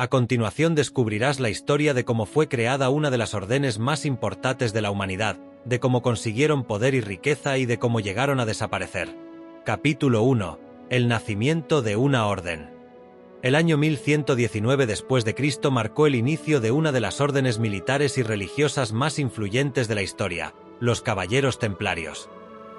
A continuación descubrirás la historia de cómo fue creada una de las órdenes más importantes de la humanidad, de cómo consiguieron poder y riqueza y de cómo llegaron a desaparecer. Capítulo 1. El nacimiento de una orden. El año 1119 después de Cristo marcó el inicio de una de las órdenes militares y religiosas más influyentes de la historia, los Caballeros Templarios.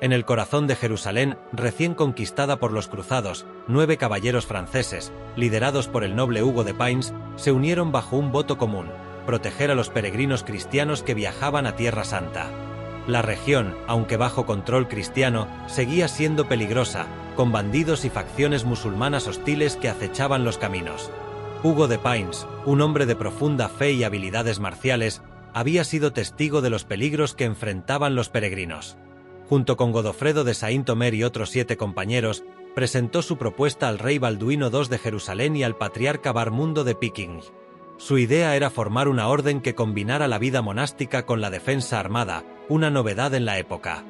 En el corazón de Jerusalén, recién conquistada por los cruzados, 9 caballeros franceses, liderados por el noble Hugo de Payns, se unieron bajo un voto común: proteger a los peregrinos cristianos que viajaban a Tierra Santa. La región, aunque bajo control cristiano, seguía siendo peligrosa, con bandidos y facciones musulmanas hostiles que acechaban los caminos. Hugo de Payns, un hombre de profunda fe y habilidades marciales, había sido testigo de los peligros que enfrentaban los peregrinos. Junto con Godofredo de Saint-Omer y otros 7 compañeros, presentó su propuesta al rey Balduino II de Jerusalén y al patriarca Barmundo de Piking. Su idea era formar una orden que combinara la vida monástica con la defensa armada, una novedad en la época.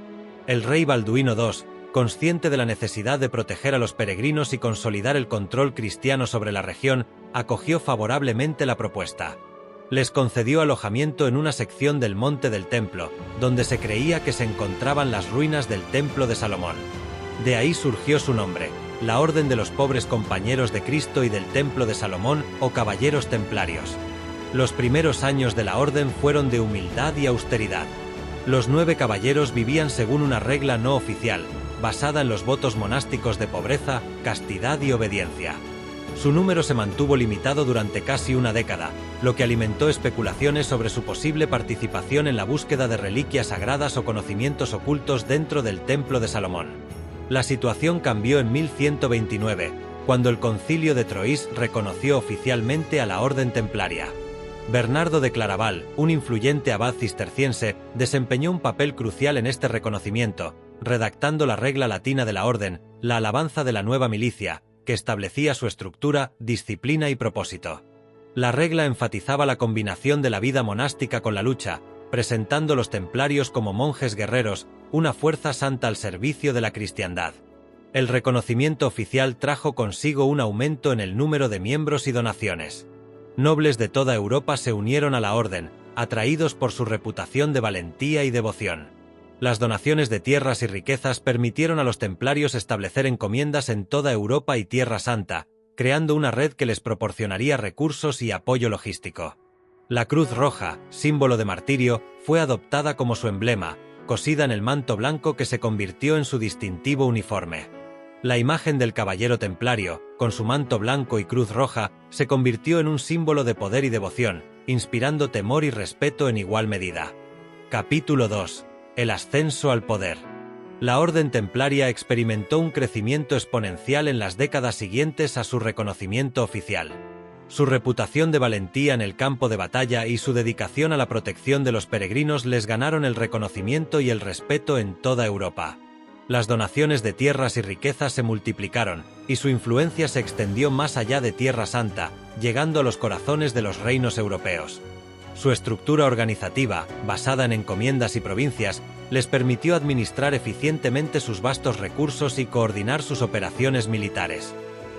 El rey Balduino II, consciente de la necesidad de proteger a los peregrinos y consolidar el control cristiano sobre la región, acogió favorablemente la propuesta. Les concedió alojamiento en una sección del Monte del Templo, donde se creía que se encontraban las ruinas del Templo de Salomón. De ahí surgió su nombre, la Orden de los Pobres Compañeros de Cristo y del Templo de Salomón, o Caballeros Templarios. Los primeros años de la orden fueron de humildad y austeridad. Los 9 caballeros vivían según una regla no oficial, basada en los votos monásticos de pobreza, castidad y obediencia. Su número se mantuvo limitado durante casi una década, lo que alimentó especulaciones sobre su posible participación en la búsqueda de reliquias sagradas o conocimientos ocultos dentro del Templo de Salomón. La situación cambió en 1129, cuando el Concilio de Troyes reconoció oficialmente a la Orden Templaria. Bernardo de Claraval, un influyente abad cisterciense, desempeñó un papel crucial en este reconocimiento, redactando la regla latina de la orden, la alabanza de la nueva milicia, que establecía su estructura, disciplina y propósito. La regla enfatizaba la combinación de la vida monástica con la lucha, presentando los templarios como monjes guerreros, una fuerza santa al servicio de la cristiandad. El reconocimiento oficial trajo consigo un aumento en el número de miembros y donaciones. Nobles de toda Europa se unieron a la orden, atraídos por su reputación de valentía y devoción. Las donaciones de tierras y riquezas permitieron a los templarios establecer encomiendas en toda Europa y Tierra Santa, creando una red que les proporcionaría recursos y apoyo logístico. La Cruz Roja, símbolo de martirio, fue adoptada como su emblema, cosida en el manto blanco que se convirtió en su distintivo uniforme. La imagen del caballero templario, con su manto blanco y cruz roja, se convirtió en un símbolo de poder y devoción, inspirando temor y respeto en igual medida. Capítulo 2. El ascenso al poder. La Orden Templaria experimentó un crecimiento exponencial en las décadas siguientes a su reconocimiento oficial. Su reputación de valentía en el campo de batalla y su dedicación a la protección de los peregrinos les ganaron el reconocimiento y el respeto en toda Europa. Las donaciones de tierras y riquezas se multiplicaron, y su influencia se extendió más allá de Tierra Santa, llegando a los corazones de los reinos europeos. Su estructura organizativa, basada en encomiendas y provincias, les permitió administrar eficientemente sus vastos recursos y coordinar sus operaciones militares.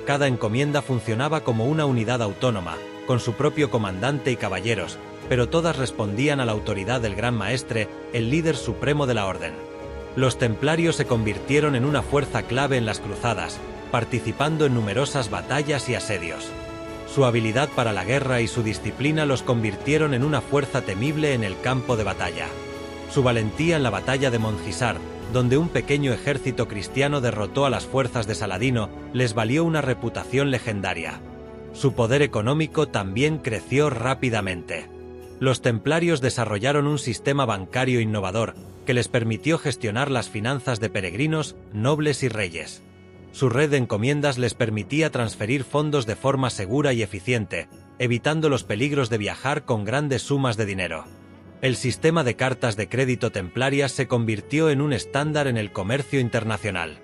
Cada encomienda funcionaba como una unidad autónoma, con su propio comandante y caballeros, pero todas respondían a la autoridad del Gran Maestre, el líder supremo de la orden. Los templarios se convirtieron en una fuerza clave en las cruzadas, participando en numerosas batallas y asedios. Su habilidad para la guerra y su disciplina los convirtieron en una fuerza temible en el campo de batalla. Su valentía en la batalla de Montgisard, donde un pequeño ejército cristiano derrotó a las fuerzas de Saladino, les valió una reputación legendaria. Su poder económico también creció rápidamente. Los templarios desarrollaron un sistema bancario innovador, que les permitió gestionar las finanzas de peregrinos, nobles y reyes. Su red de encomiendas les permitía transferir fondos de forma segura y eficiente, evitando los peligros de viajar con grandes sumas de dinero. El sistema de cartas de crédito templarias se convirtió en un estándar en el comercio internacional.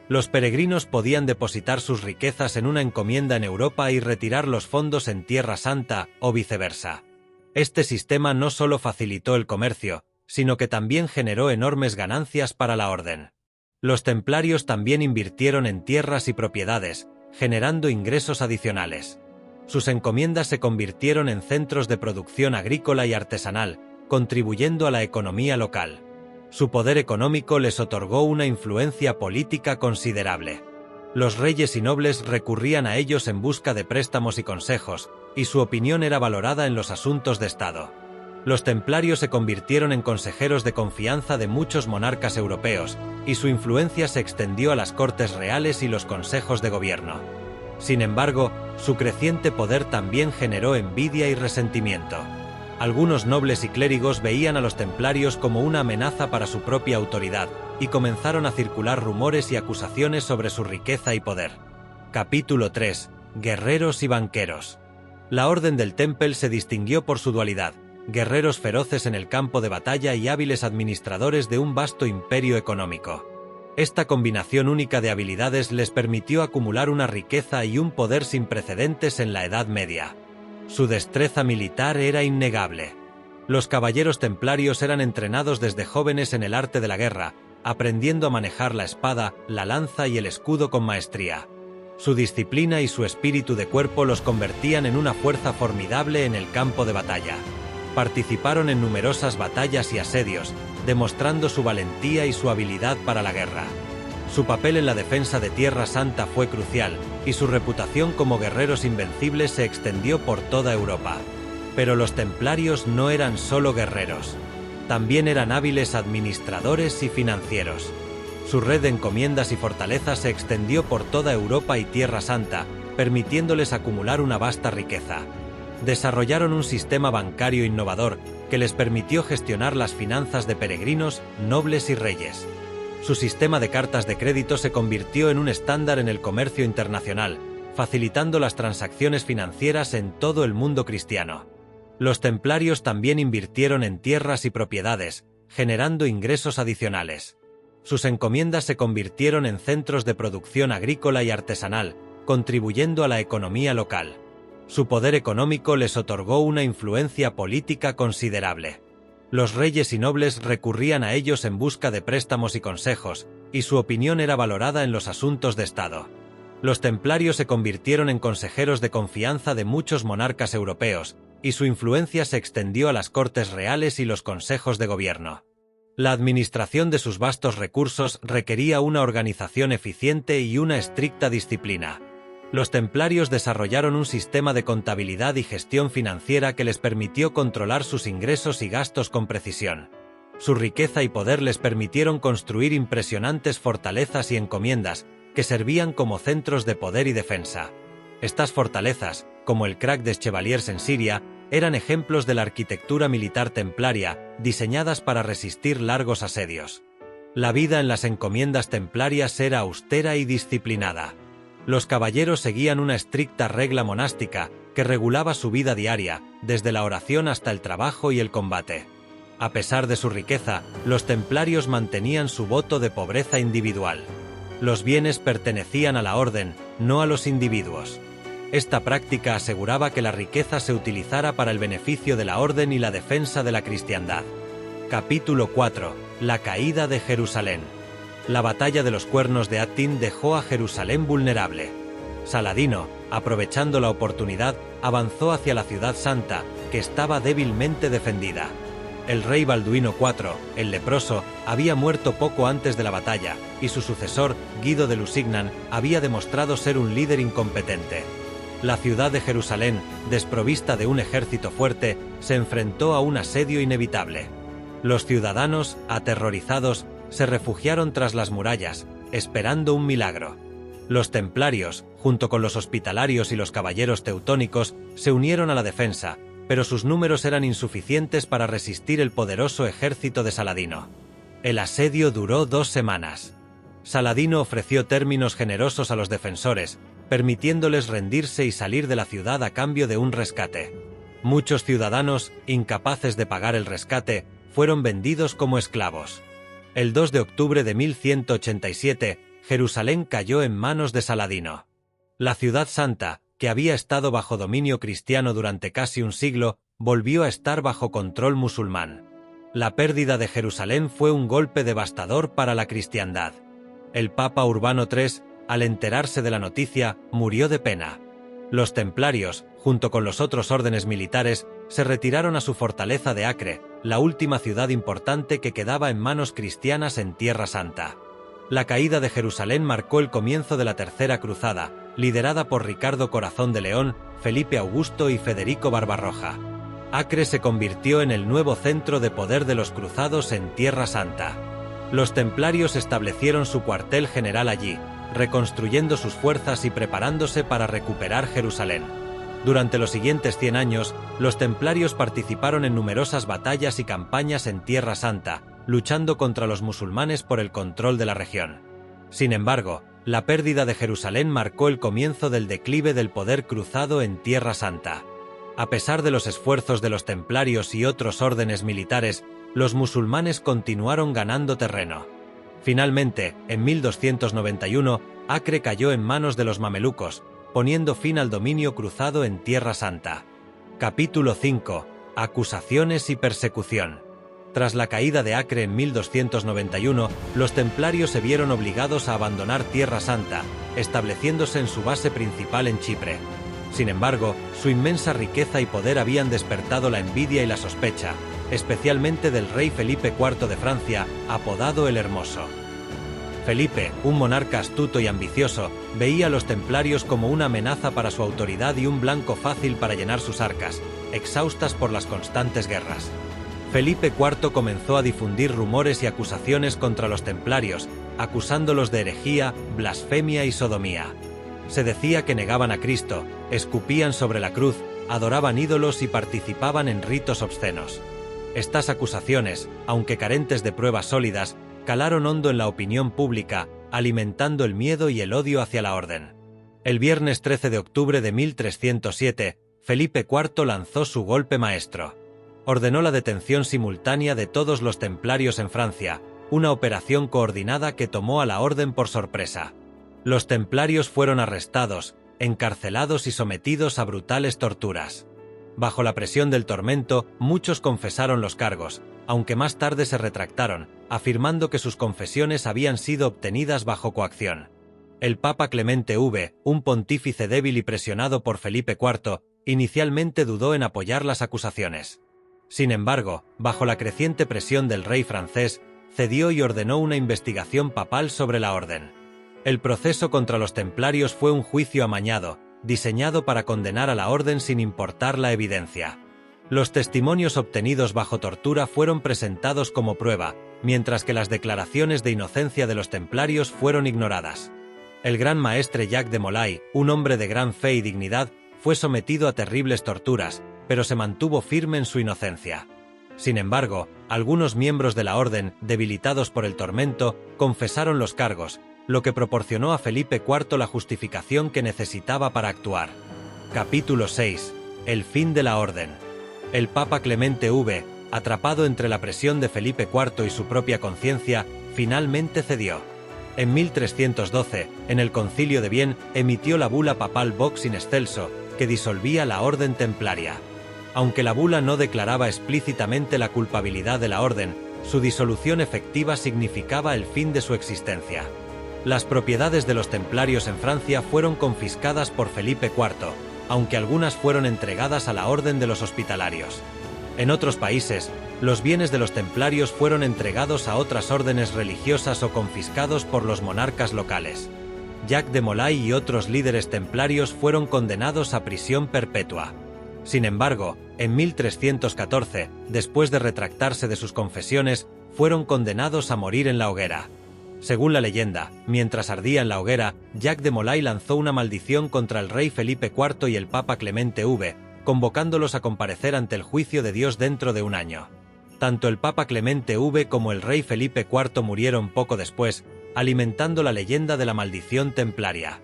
Los peregrinos podían depositar sus riquezas en una encomienda en Europa y retirar los fondos en Tierra Santa, o viceversa. Este sistema no solo facilitó el comercio, sino que también generó enormes ganancias para la orden. Los templarios también invirtieron en tierras y propiedades, generando ingresos adicionales. Sus encomiendas se convirtieron en centros de producción agrícola y artesanal, contribuyendo a la economía local. Su poder económico les otorgó una influencia política considerable. Los reyes y nobles recurrían a ellos en busca de préstamos y consejos, y su opinión era valorada en los asuntos de Estado. Los templarios se convirtieron en consejeros de confianza de muchos monarcas europeos, y su influencia se extendió a las cortes reales y los consejos de gobierno. Sin embargo, su creciente poder también generó envidia y resentimiento. Algunos nobles y clérigos veían a los templarios como una amenaza para su propia autoridad, y comenzaron a circular rumores y acusaciones sobre su riqueza y poder. Capítulo 3. Guerreros y banqueros. La Orden del Temple se distinguió por su dualidad: guerreros feroces en el campo de batalla y hábiles administradores de un vasto imperio económico. Esta combinación única de habilidades les permitió acumular una riqueza y un poder sin precedentes en la Edad Media. Su destreza militar era innegable. Los caballeros templarios eran entrenados desde jóvenes en el arte de la guerra, aprendiendo a manejar la espada, la lanza y el escudo con maestría. Su disciplina y su espíritu de cuerpo los convertían en una fuerza formidable en el campo de batalla. Participaron en numerosas batallas y asedios, demostrando su valentía y su habilidad para la guerra. Su papel en la defensa de Tierra Santa fue crucial, y su reputación como guerreros invencibles se extendió por toda Europa. Pero los templarios no eran solo guerreros. También eran hábiles administradores y financieros. Su red de encomiendas y fortalezas se extendió por toda Europa y Tierra Santa, permitiéndoles acumular una vasta riqueza. Desarrollaron un sistema bancario innovador que les permitió gestionar las finanzas de peregrinos, nobles y reyes. Su sistema de cartas de crédito se convirtió en un estándar en el comercio internacional, facilitando las transacciones financieras en todo el mundo cristiano. Los templarios también invirtieron en tierras y propiedades, generando ingresos adicionales. Sus encomiendas se convirtieron en centros de producción agrícola y artesanal, contribuyendo a la economía local. Su poder económico les otorgó una influencia política considerable. Los reyes y nobles recurrían a ellos en busca de préstamos y consejos, y su opinión era valorada en los asuntos de Estado. Los templarios se convirtieron en consejeros de confianza de muchos monarcas europeos, y su influencia se extendió a las cortes reales y los consejos de gobierno. La administración de sus vastos recursos requería una organización eficiente y una estricta disciplina. Los templarios desarrollaron un sistema de contabilidad y gestión financiera que les permitió controlar sus ingresos y gastos con precisión. Su riqueza y poder les permitieron construir impresionantes fortalezas y encomiendas, que servían como centros de poder y defensa. Estas fortalezas, como el Crag des Chevaliers en Siria, eran ejemplos de la arquitectura militar templaria, diseñadas para resistir largos asedios. La vida en las encomiendas templarias era austera y disciplinada. Los caballeros seguían una estricta regla monástica que regulaba su vida diaria, desde la oración hasta el trabajo y el combate. A pesar de su riqueza, los templarios mantenían su voto de pobreza individual. Los bienes pertenecían a la orden, no a los individuos. Esta práctica aseguraba que la riqueza se utilizara para el beneficio de la orden y la defensa de la cristiandad. Capítulo 4. La caída de Jerusalén. La batalla de los Cuernos de Hattin dejó a Jerusalén vulnerable. Saladino, aprovechando la oportunidad, avanzó hacia la ciudad santa, que estaba débilmente defendida. El rey Balduino IV, el leproso, había muerto poco antes de la batalla, y su sucesor, Guido de Lusignan, había demostrado ser un líder incompetente. La ciudad de Jerusalén, desprovista de un ejército fuerte, se enfrentó a un asedio inevitable. Los ciudadanos, aterrorizados, se refugiaron tras las murallas, esperando un milagro. Los templarios, junto con los hospitalarios y los caballeros teutónicos, se unieron a la defensa, pero sus números eran insuficientes para resistir el poderoso ejército de Saladino. El asedio duró 2 semanas. Saladino ofreció términos generosos a los defensores, permitiéndoles rendirse y salir de la ciudad a cambio de un rescate. Muchos ciudadanos, incapaces de pagar el rescate, fueron vendidos como esclavos. El 2 de octubre de 1187, Jerusalén cayó en manos de Saladino. La ciudad santa, que había estado bajo dominio cristiano durante casi un siglo, volvió a estar bajo control musulmán. La pérdida de Jerusalén fue un golpe devastador para la cristiandad. El Papa Urbano III, al enterarse de la noticia, murió de pena. Los templarios, junto con los otros órdenes militares, se retiraron a su fortaleza de Acre, la última ciudad importante que quedaba en manos cristianas en Tierra Santa. La caída de Jerusalén marcó el comienzo de la Tercera Cruzada, liderada por Ricardo Corazón de León, Felipe Augusto y Federico Barbarroja. Acre se convirtió en el nuevo centro de poder de los cruzados en Tierra Santa. Los templarios establecieron su cuartel general allí, reconstruyendo sus fuerzas y preparándose para recuperar Jerusalén. Durante los siguientes 100 años, los templarios participaron en numerosas batallas y campañas en Tierra Santa, luchando contra los musulmanes por el control de la región. Sin embargo, la pérdida de Jerusalén marcó el comienzo del declive del poder cruzado en Tierra Santa. A pesar de los esfuerzos de los templarios y otros órdenes militares, los musulmanes continuaron ganando terreno. Finalmente, en 1291, Acre cayó en manos de los mamelucos, poniendo fin al dominio cruzado en Tierra Santa. Capítulo 5. Acusaciones y persecución. Tras la caída de Acre en 1291, los templarios se vieron obligados a abandonar Tierra Santa, estableciéndose en su base principal en Chipre. Sin embargo, su inmensa riqueza y poder habían despertado la envidia y la sospecha, especialmente del rey Felipe IV de Francia, apodado el Hermoso. Felipe, un monarca astuto y ambicioso, veía a los templarios como una amenaza para su autoridad y un blanco fácil para llenar sus arcas, exhaustas por las constantes guerras. Felipe IV comenzó a difundir rumores y acusaciones contra los templarios, acusándolos de herejía, blasfemia y sodomía. Se decía que negaban a Cristo, escupían sobre la cruz, adoraban ídolos y participaban en ritos obscenos. Estas acusaciones, aunque carentes de pruebas sólidas, calaron hondo en la opinión pública, alimentando el miedo y el odio hacia la orden. El viernes 13 de octubre de 1307, Felipe IV lanzó su golpe maestro. Ordenó la detención simultánea de todos los templarios en Francia, una operación coordinada que tomó a la orden por sorpresa. Los templarios fueron arrestados, encarcelados y sometidos a brutales torturas. Bajo la presión del tormento, muchos confesaron los cargos, aunque más tarde se retractaron, afirmando que sus confesiones habían sido obtenidas bajo coacción. El Papa Clemente V, un pontífice débil y presionado por Felipe IV, inicialmente dudó en apoyar las acusaciones. Sin embargo, bajo la creciente presión del rey francés, cedió y ordenó una investigación papal sobre la orden. El proceso contra los templarios fue un juicio amañado, diseñado para condenar a la orden sin importar la evidencia. Los testimonios obtenidos bajo tortura fueron presentados como prueba, mientras que las declaraciones de inocencia de los templarios fueron ignoradas. El gran maestre Jacques de Molay, un hombre de gran fe y dignidad, fue sometido a terribles torturas, pero se mantuvo firme en su inocencia. Sin embargo, algunos miembros de la orden, debilitados por el tormento, confesaron los cargos, lo que proporcionó a Felipe IV la justificación que necesitaba para actuar. Capítulo 6. El fin de la orden. El Papa Clemente V, atrapado entre la presión de Felipe IV y su propia conciencia, finalmente cedió. En 1312, en el Concilio de Vienne, emitió la bula papal Vox in excelso, que disolvía la orden templaria. Aunque la bula no declaraba explícitamente la culpabilidad de la orden, su disolución efectiva significaba el fin de su existencia. Las propiedades de los templarios en Francia fueron confiscadas por Felipe IV, aunque algunas fueron entregadas a la Orden de los Hospitalarios. En otros países, los bienes de los templarios fueron entregados a otras órdenes religiosas o confiscados por los monarcas locales. Jacques de Molay y otros líderes templarios fueron condenados a prisión perpetua. Sin embargo, en 1314, después de retractarse de sus confesiones, fueron condenados a morir en la hoguera. Según la leyenda, mientras ardía en la hoguera, Jacques de Molay lanzó una maldición contra el rey Felipe IV y el Papa Clemente V, convocándolos a comparecer ante el juicio de Dios dentro de un año. Tanto el Papa Clemente V como el rey Felipe IV murieron poco después, alimentando la leyenda de la maldición templaria.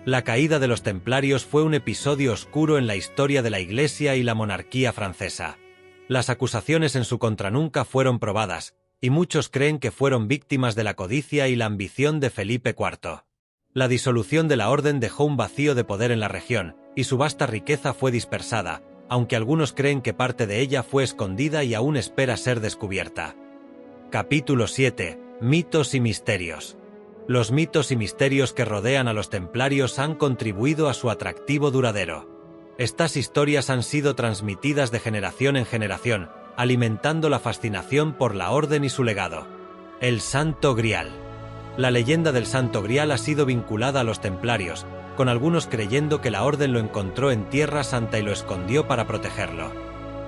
La caída de los templarios fue un episodio oscuro en la historia de la Iglesia y la monarquía francesa. Las acusaciones en su contra nunca fueron probadas, y muchos creen que fueron víctimas de la codicia y la ambición de Felipe IV. La disolución de la orden dejó un vacío de poder en la región, y su vasta riqueza fue dispersada, aunque algunos creen que parte de ella fue escondida y aún espera ser descubierta. Capítulo 7. Mitos y misterios. Los mitos y misterios que rodean a los templarios han contribuido a su atractivo duradero. Estas historias han sido transmitidas de generación en generación, alimentando la fascinación por la orden y su legado. El Santo Grial. La leyenda del Santo Grial ha sido vinculada a los templarios, con algunos creyendo que la orden lo encontró en Tierra Santa y lo escondió para protegerlo.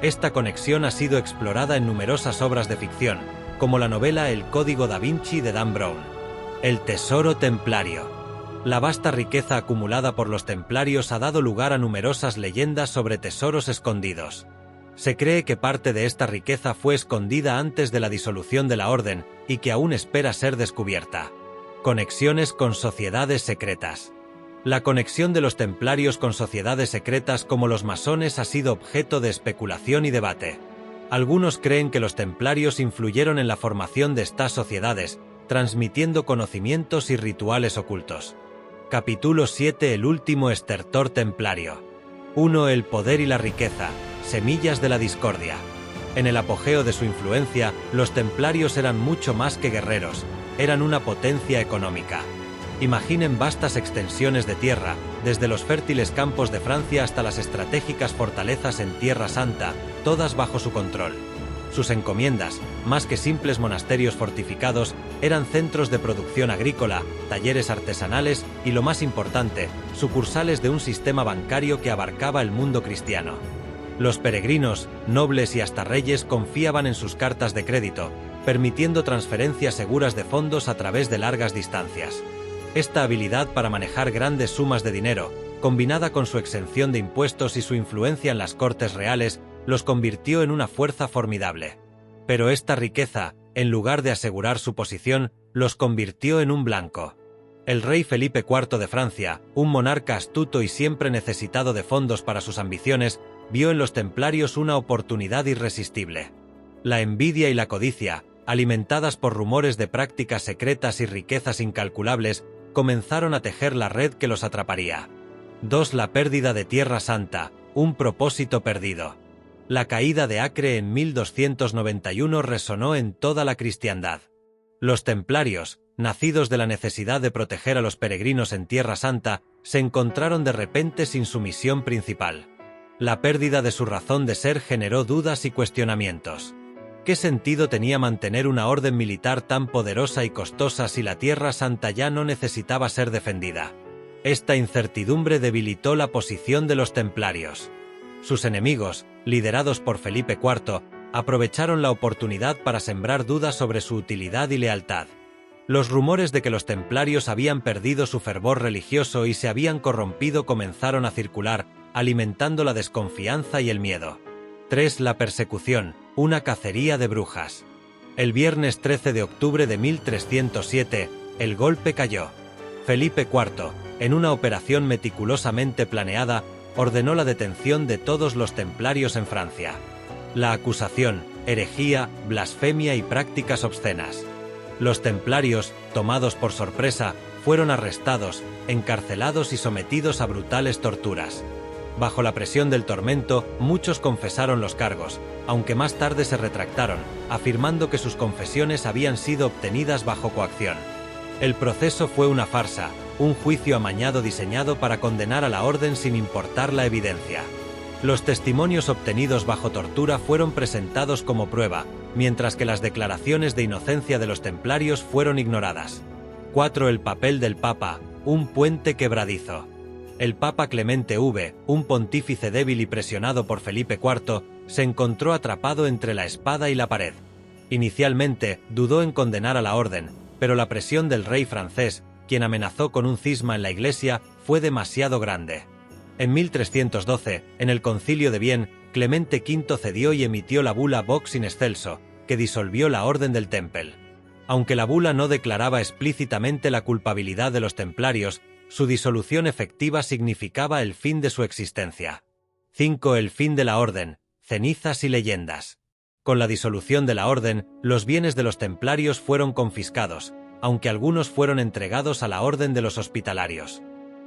Esta conexión ha sido explorada en numerosas obras de ficción, como la novela El Código da Vinci de Dan Brown. El Tesoro Templario. La vasta riqueza acumulada por los templarios ha dado lugar a numerosas leyendas sobre tesoros escondidos. Se cree que parte de esta riqueza fue escondida antes de la disolución de la orden y que aún espera ser descubierta. Conexiones con sociedades secretas. La conexión de los templarios con sociedades secretas como los masones ha sido objeto de especulación y debate. Algunos creen que los templarios influyeron en la formación de estas sociedades, transmitiendo conocimientos y rituales ocultos. Capítulo 7. El último estertor templario. 1. El poder y la riqueza, semillas de la discordia. En el apogeo de su influencia, los templarios eran mucho más que guerreros, eran una potencia económica. Imaginen vastas extensiones de tierra, desde los fértiles campos de Francia hasta las estratégicas fortalezas en Tierra Santa, todas bajo su control. Sus encomiendas, más que simples monasterios fortificados, eran centros de producción agrícola, talleres artesanales y, lo más importante, sucursales de un sistema bancario que abarcaba el mundo cristiano. Los peregrinos, nobles y hasta reyes confiaban en sus cartas de crédito, permitiendo transferencias seguras de fondos a través de largas distancias. Esta habilidad para manejar grandes sumas de dinero, combinada con su exención de impuestos y su influencia en las cortes reales, los convirtió en una fuerza formidable. Pero esta riqueza, en lugar de asegurar su posición, los convirtió en un blanco. El rey Felipe IV de Francia, un monarca astuto y siempre necesitado de fondos para sus ambiciones, vio en los templarios una oportunidad irresistible. La envidia y la codicia, alimentadas por rumores de prácticas secretas y riquezas incalculables, comenzaron a tejer la red que los atraparía. 2. La pérdida de Tierra Santa, un propósito perdido. La caída de Acre en 1291 resonó en toda la cristiandad. Los templarios, nacidos de la necesidad de proteger a los peregrinos en Tierra Santa, se encontraron de repente sin su misión principal. La pérdida de su razón de ser generó dudas y cuestionamientos. ¿Qué sentido tenía mantener una orden militar tan poderosa y costosa si la Tierra Santa ya no necesitaba ser defendida? Esta incertidumbre debilitó la posición de los templarios. Sus enemigos, liderados por Felipe IV, aprovecharon la oportunidad para sembrar dudas sobre su utilidad y lealtad. Los rumores de que los templarios habían perdido su fervor religioso y se habían corrompido comenzaron a circular, alimentando la desconfianza y el miedo. 3. La persecución, una cacería de brujas. El viernes 13 de octubre de 1307, el golpe cayó. Felipe IV, en una operación meticulosamente planeada, ordenó la detención de todos los templarios en Francia. La acusación, herejía, blasfemia y prácticas obscenas. Los templarios, tomados por sorpresa, fueron arrestados, encarcelados y sometidos a brutales torturas. Bajo la presión del tormento, muchos confesaron los cargos, aunque más tarde se retractaron, afirmando que sus confesiones habían sido obtenidas bajo coacción. El proceso fue una farsa, un juicio amañado diseñado para condenar a la orden sin importar la evidencia. Los testimonios obtenidos bajo tortura fueron presentados como prueba, mientras que las declaraciones de inocencia de los templarios fueron ignoradas. 4. El papel del Papa, un puente quebradizo. El Papa Clemente V, un pontífice débil y presionado por Felipe IV, se encontró atrapado entre la espada y la pared. Inicialmente, dudó en condenar a la orden, pero la presión del rey francés, quien amenazó con un cisma en la Iglesia, fue demasiado grande. En 1312, en el Concilio de Vienne, Clemente V cedió y emitió la bula Vox in Excelso, que disolvió la Orden del Temple. Aunque la bula no declaraba explícitamente la culpabilidad de los templarios, su disolución efectiva significaba el fin de su existencia. 5. El fin de la orden, cenizas y leyendas. Con la disolución de la orden, los bienes de los templarios fueron confiscados, aunque algunos fueron entregados a la orden de los hospitalarios.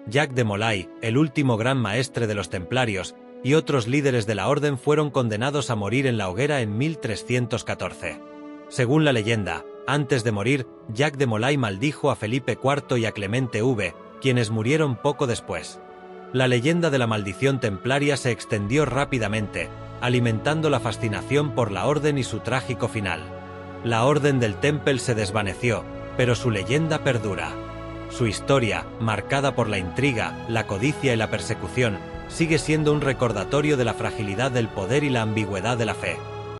Jacques de Molay, el último gran maestre de los templarios, y otros líderes de la orden fueron condenados a morir en la hoguera en 1314. Según la leyenda, antes de morir, Jacques de Molay maldijo a Felipe IV y a Clemente V, quienes murieron poco después. La leyenda de la maldición templaria se extendió rápidamente, alimentando la fascinación por la orden y su trágico final. La Orden del Temple se desvaneció, pero su leyenda perdura. Su historia, marcada por la intriga, la codicia y la persecución, sigue siendo un recordatorio de la fragilidad del poder y la ambigüedad de la fe.